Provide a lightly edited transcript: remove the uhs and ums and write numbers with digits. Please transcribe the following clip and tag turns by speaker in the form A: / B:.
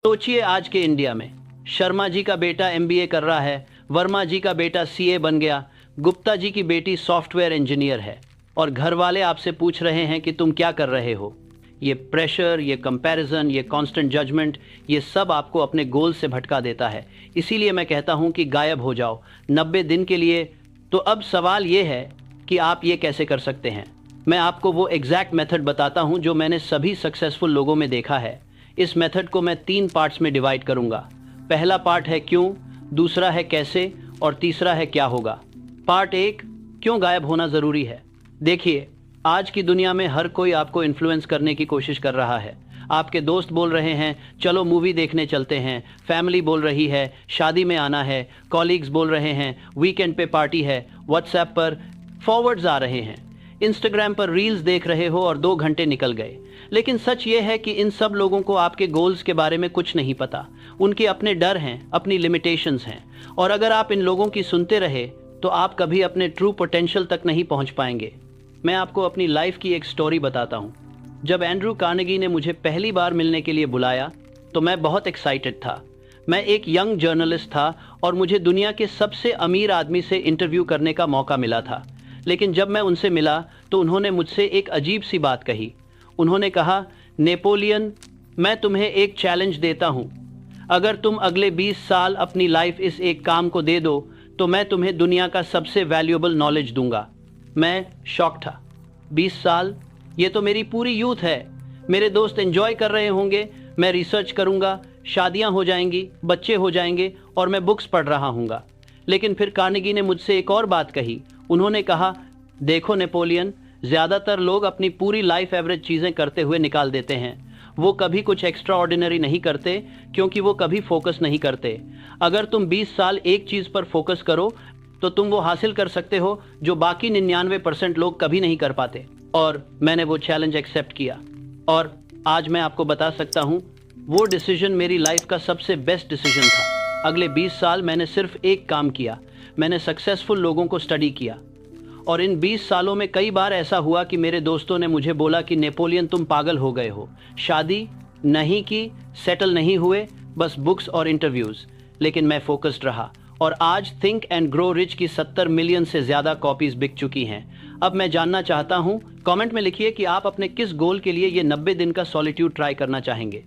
A: सोचिए आज के इंडिया में शर्मा जी का बेटा एमबीए कर रहा है, वर्मा जी का बेटा सीए बन गया, गुप्ता जी की बेटी सॉफ्टवेयर इंजीनियर है और घर वाले आपसे पूछ रहे हैं कि तुम क्या कर रहे हो। ये प्रेशर, ये कंपैरिजन, ये कांस्टेंट जजमेंट, ये सब आपको अपने गोल से भटका देता है। इसीलिए मैं कहता हूँ कि गायब हो जाओ 90 दिन के लिए। तो अब सवाल ये है कि आप ये कैसे कर सकते हैं। मैं आपको वो एग्जैक्ट मेथड बताता हूँ जो मैंने सभी सक्सेसफुल लोगों में देखा है। इस मेथड को मैं 3 पार्ट्स में डिवाइड करूंगा। पहला पार्ट है क्यों, दूसरा है कैसे और तीसरा है क्या होगा। पार्ट 1, क्यों गायब होना ज़रूरी है। देखिए, आज की दुनिया में हर कोई आपको इन्फ्लुएंस करने की कोशिश कर रहा है। आपके दोस्त बोल रहे हैं चलो मूवी देखने चलते हैं, फैमिली बोल रही है शादी में आना है, कॉलीग्स बोल रहे हैं वीकेंड पे पार्टी है, व्हाट्सएप पर फॉरवर्ड्स आ रहे हैं, इंस्टाग्राम पर रील्स देख रहे हो और 2 घंटे निकल गए। लेकिन सच ये है कि इन सब लोगों को आपके गोल्स के बारे में कुछ नहीं पता। उनके अपने डर हैं, अपनी लिमिटेशंस हैं, और अगर आप इन लोगों की सुनते रहे तो आप कभी अपने ट्रू पोटेंशियल तक नहीं पहुंच पाएंगे। मैं आपको अपनी लाइफ की एक स्टोरी बताता हूं। जब एंड्रू कार्नेगी ने मुझे पहली बार मिलने के लिए बुलाया तो मैं बहुत एक्साइटेड था। मैं एक यंग जर्नलिस्ट था और मुझे दुनिया के सबसे अमीर आदमी से इंटरव्यू करने का मौका मिला था। लेकिन जब मैं उनसे मिला तो उन्होंने मुझसे एक अजीब सी बात कही। उन्होंने कहा, नेपोलियन, मैं तुम्हें एक चैलेंज देता हूं। अगर तुम अगले 20 साल अपनी लाइफ इस एक काम को दे दो तो मैं तुम्हें दुनिया का सबसे वैल्यूएबल नॉलेज दूंगा। मैं शॉक था। 20 साल, ये तो मेरी पूरी यूथ है। मेरे दोस्त एंजॉय कर रहे होंगे, मैं रिसर्च करूंगा, शादियां हो जाएंगी, बच्चे हो जाएंगे और मैं बुक्स पढ़ रहा हूँगा। लेकिन फिर कार्नेगी ने मुझसे एक और बात कही। उन्होंने कहा, देखो नेपोलियन, ज़्यादातर लोग अपनी पूरी लाइफ एवरेज चीज़ें करते हुए निकाल देते हैं। वो कभी कुछ एक्स्ट्रा ऑर्डिनरी नहीं करते क्योंकि वो कभी फोकस नहीं करते। अगर तुम 20 साल एक चीज़ पर फोकस करो तो तुम वो हासिल कर सकते हो जो बाकी 99% लोग कभी नहीं कर पाते। और मैंने वो चैलेंज एक्सेप्ट किया और आज मैं आपको बता सकता हूँ वो डिसीजन मेरी लाइफ का सबसे बेस्ट डिसीजन था। अगले 20 साल मैंने सिर्फ एक काम किया, मैंने सक्सेसफुल लोगों को स्टडी किया। और इन 20 सालों में कई बार ऐसा हुआ कि मेरे दोस्तों ने मुझे बोला कि नेपोलियन तुम पागल हो गए हो, शादी नहीं की, सेटल नहीं हुए, बस बुक्स और इंटरव्यूज़। लेकिन मैं फोकस्ड रहा और आज थिंक एंड ग्रो रिच की 70 मिलियन से ज़्यादा कॉपीज़ बिक चुकी हैं। अब मैं जानना चाहता हूँ, कमेंट में लिखिए कि आप अपने किस गोल के लिए ये 90 दिन का सॉलिट्यूड ट्राई करना चाहेंगे।